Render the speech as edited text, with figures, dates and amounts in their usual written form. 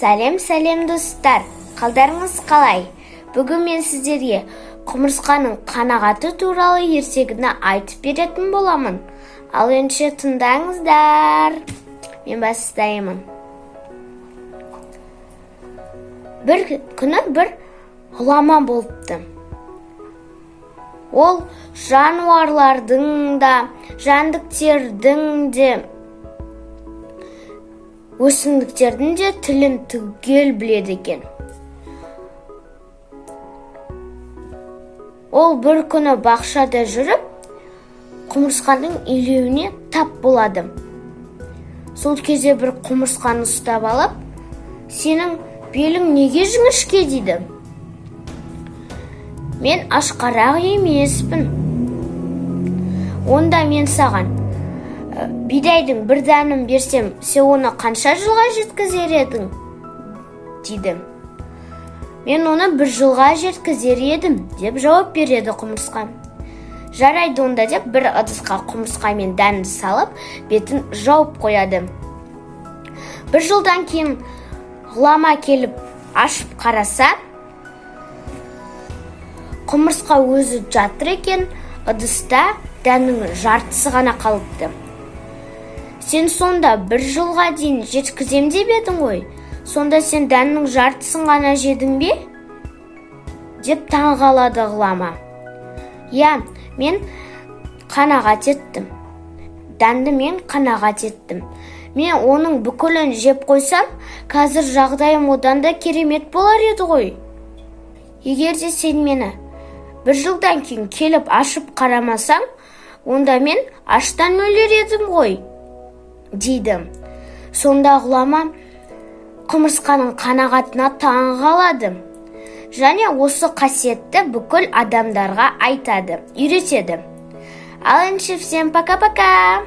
Сәлем достар, қалдарыңыз қалай? Бүгін мен сіздерге құмырсқаның қанағаты туралы ертегіні айтып беретін боламын. Ал енді тыңдаңыздар. Мен бастаймын. Бір күні бір ғұлама болыпты. Ол жануарлардың да, жәндіктердің де, өсімдіктердің де тілін түгел біледі екен. Ол бір күні бақшада жүріп, құмырсқаның илеуіне тап болады. Сол кезде бір құмырсқаны ұстап алып, сенің белің неге жіңішке дейді. Мен ашқарақ емеспін. Онда мен саған бидайдың бір дәнін берсем, сен оны қанша жылға жеткізер едің? Дейді. Мен оны 1 жылға жеткізер едім, деп жауап береді құмырсқа. Жарайды онда деп бір ыдысқа құмырсқа мен дәнді салып, бетін жауып қояды. 1 жылдан кейін ғұлама келіп ашып қараса, құмырсқа өзі жатыр екен, ыдыста дәннің жартысы ғана қалыпты. Сен сонда 1 жылға дейін жеткізем деп едің ғой. Сонда сен дәннің жартысын ғана жедің бе? Деп таңғалады ғұлама. Я, мен қанағат еттім. Дәнді мен қанағат еттім. Мен оның бүкілін жеп қойсам, қазір жағдайым одан да керемет болар еді ғой. Егер де сен мені 1 жылдан кейін келіп ашып қарамасаң, онда мен аштан өлер едім ғой, дейді. Сонда ғұлама құмырсқаның қанағатына таңғалады. Және осы қасиетті бүкіл адамдарға айтады, үйретеді. Ал енді всем пока-пока!